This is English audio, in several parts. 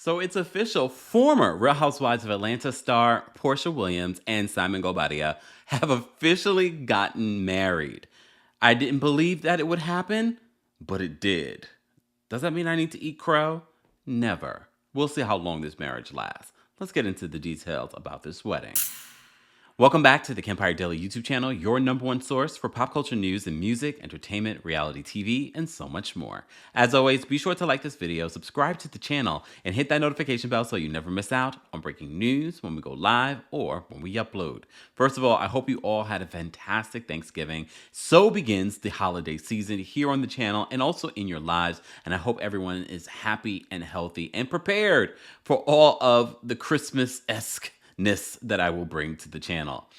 So it's official. Former Real Housewives of Atlanta star Porsha Williams and Simon Guobadia have officially gotten married. I didn't believe that it would happen, but it did. Does that mean I need to eat crow? Never. We'll see how long this marriage lasts. Let's get into the details about this wedding. Welcome back to the Kempire Daily YouTube channel, your number one source for pop culture news and music, entertainment, reality TV, and so much more. As always, be sure to like this video, subscribe to the channel, and hit that notification bell so you never miss out on breaking news when we go live or when we upload. First of all, I hope you all had a fantastic Thanksgiving. So begins the holiday season here on the channel and also in your lives, and I hope everyone is happy and healthy and prepared for all of the Christmas-esque that I will bring to the channel.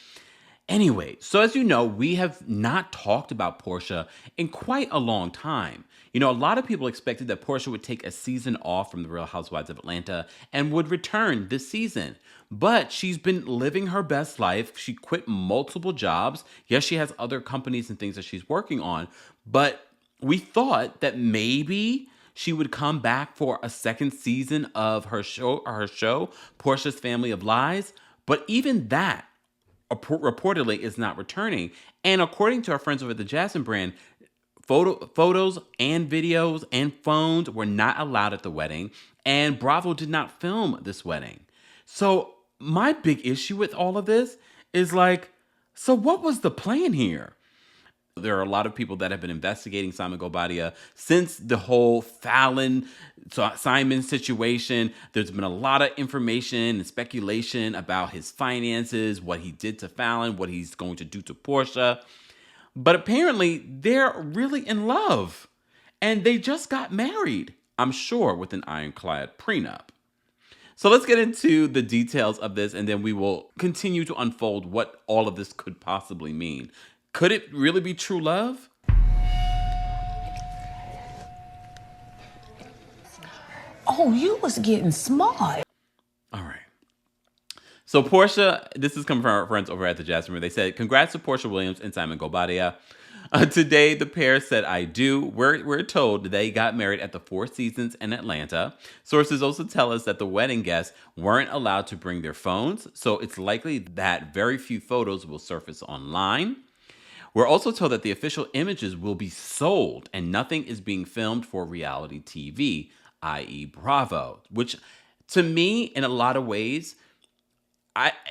Anyway, so as you know, we have not talked about Porsha in quite a long time. You know, a lot of people expected that Porsha would take a season off from the Real Housewives of Atlanta and would return this season. But she's been living her best life. She quit multiple jobs. Yes, she has other companies and things that she's working on, but we thought that maybe she would come back for a second season of her show, Porsha's Family of Lies. But even that reportedly is not returning. And according to our friends over at the Jasmine brand, photos and videos and phones were not allowed at the wedding. And Bravo did not film this wedding. So my big issue with all of this is like, so what was the plan here? There are a lot of people that have been investigating Simon Guobadia since the whole Simon situation. There's been a lot of information and speculation about his finances, what he did to Fallon, what he's going to do to Porsha. But apparently, they're really in love. And they just got married, I'm sure, with an ironclad prenup. So let's get into the details of this, and then we will continue to unfold what all of this could possibly mean. Could it really be true love? Oh, you was getting smart. All right. So Porsha, this is coming from our friends over at the Jasmine. They said, congrats to Porsha Williams and Simon Guobadia. Today, the pair said, I do. We're told they got married at the Four Seasons in Atlanta. Sources also tell us that the wedding guests weren't allowed to bring their phones, so it's likely that very few photos will surface online. We're also told that the official images will be sold and nothing is being filmed for reality TV, i.e. Bravo, which to me, in a lot of ways,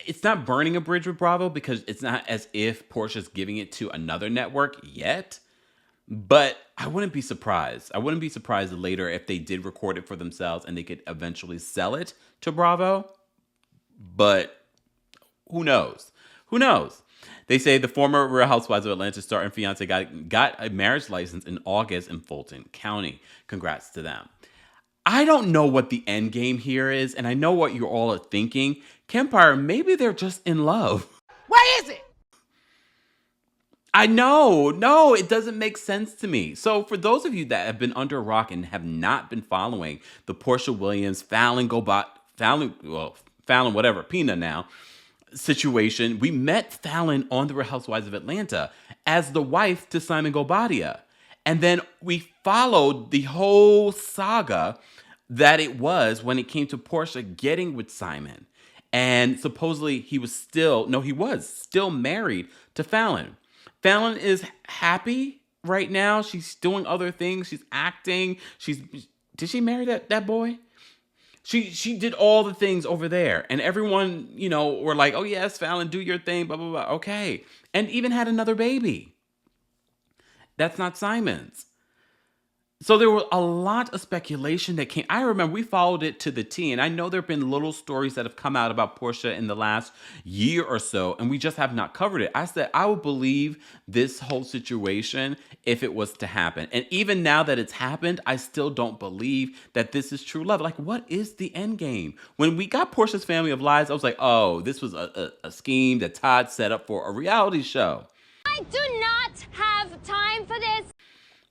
it's not burning a bridge with Bravo because it's not as if Porsha's giving it to another network yet, but I wouldn't be surprised. I wouldn't be surprised later if they did record it for themselves and they could eventually sell it to Bravo, but who knows? Who knows? They say the former Real Housewives of Atlanta star and fiance got a marriage license in August in Fulton County. Congrats to them. I don't know what the end game here is, and I know what you all are thinking. Kempire, maybe they're just in love. Where is it? I know. No, it doesn't make sense to me. So for those of you that have been under a rock and have not been following the Porsha Williams, Fallon, whatever, Pina now, situation, we met Fallon on The Real Housewives of Atlanta as the wife to Simon Guobadia. And then we followed the whole saga that it was when it came to Porsha getting with Simon. And supposedly he was still married to Fallon. Fallon is happy right now. She's doing other things. She's acting. Did she marry that boy? She did all the things over there. And everyone, were like, oh yes, Fallon, do your thing, blah, blah, blah. Okay. And even had another baby. That's not Simon's. So there was a lot of speculation that came. I remember we followed it to the T, and I know there have been little stories that have come out about Porsha in the last year or so, and we just have not covered it. I said I would believe this whole situation if it was to happen. And even now that it's happened, I still don't believe that this is true love. Like, what is the end game? When we got Porsha's Family of Lies, I was like, oh, this was a scheme that Todd set up for a reality show. I do not have time for this.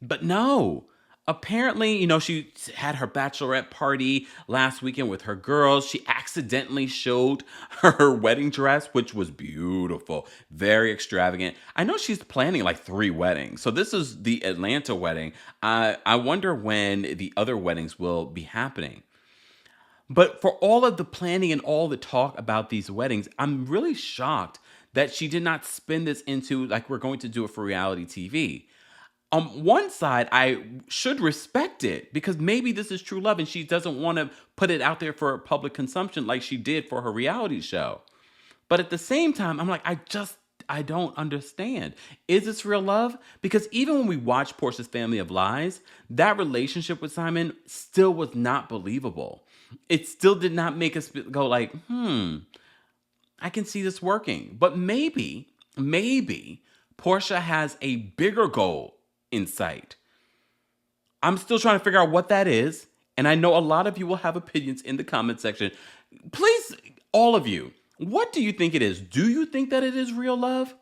But no. Apparently, she had her bachelorette party last weekend with her girls. She accidentally showed her wedding dress, which was beautiful, very extravagant. I know she's planning like 3 weddings. So this is the Atlanta wedding. I wonder when the other weddings will be happening. But for all of the planning and all the talk about these weddings, I'm really shocked that she did not spin this into like we're going to do it for reality TV. On one side, I should respect it because maybe this is true love and she doesn't want to put it out there for public consumption like she did for her reality show. But at the same time, I'm like, I don't understand. Is this real love? Because even when we watch Portia's Family of Lies, that relationship with Simon still was not believable. It still did not make us go like, I can see this working. But maybe Porsha has a bigger goal in sight. I'm still trying to figure out what that is. And I know a lot of you will have opinions in the comment section. Please, all of you, what do you think it is? Do you think that it is real love?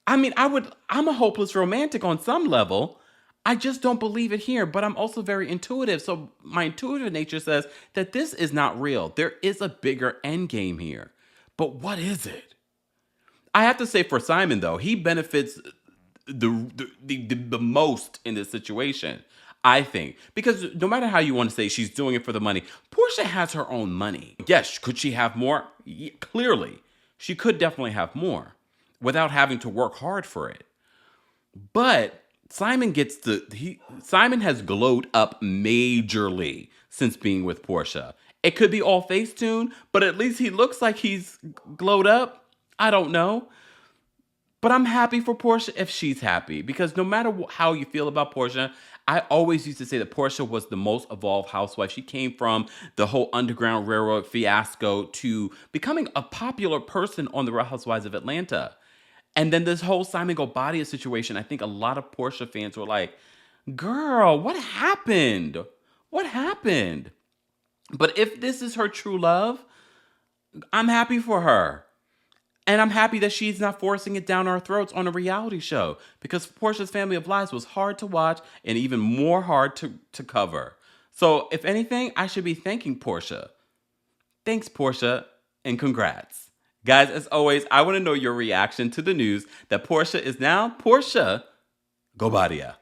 I mean, I'm a hopeless romantic on some level. I just don't believe it here, but I'm also very intuitive. So my intuitive nature says that this is not real. There is a bigger end game here. But what is it? I have to say for Simon, though, he benefits the most in this situation, I think. Because no matter how you want to say she's doing it for the money, Porsha has her own money. Yes, could she have more? Yeah, clearly. She could definitely have more without having to work hard for it. But Simon Simon has glowed up majorly since being with Porsha. It could be all Facetune, but at least he looks like he's glowed up. I don't know. But I'm happy for Porsha if she's happy because no matter how you feel about Porsha, I always used to say that Porsha was the most evolved housewife. She came from the whole Underground Railroad fiasco to becoming a popular person on the Real Housewives of Atlanta. And then this whole Simon Guobadia situation, I think a lot of Porsha fans were like, girl, what happened? What happened? But if this is her true love, I'm happy for her. And I'm happy that she's not forcing it down our throats on a reality show because Portia's Family of Lies was hard to watch and even more hard to cover. So if anything, I should be thanking Porsha. Thanks, Porsha, and congrats. Guys, as always, I want to know your reaction to the news that Porsha is now Porsha Guobadia.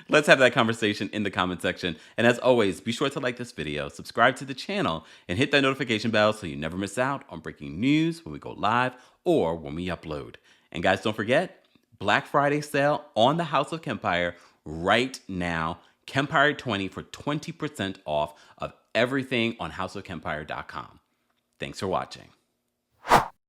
Let's have that conversation in the comment section. And as always, be sure to like this video, subscribe to the channel, and hit that notification bell so you never miss out on breaking news when we go live or when we upload. And guys, don't forget, Black Friday sale on the House of Kempire right now. Kempire 20 for 20% off of everything on houseofkempire.com. Thanks for watching.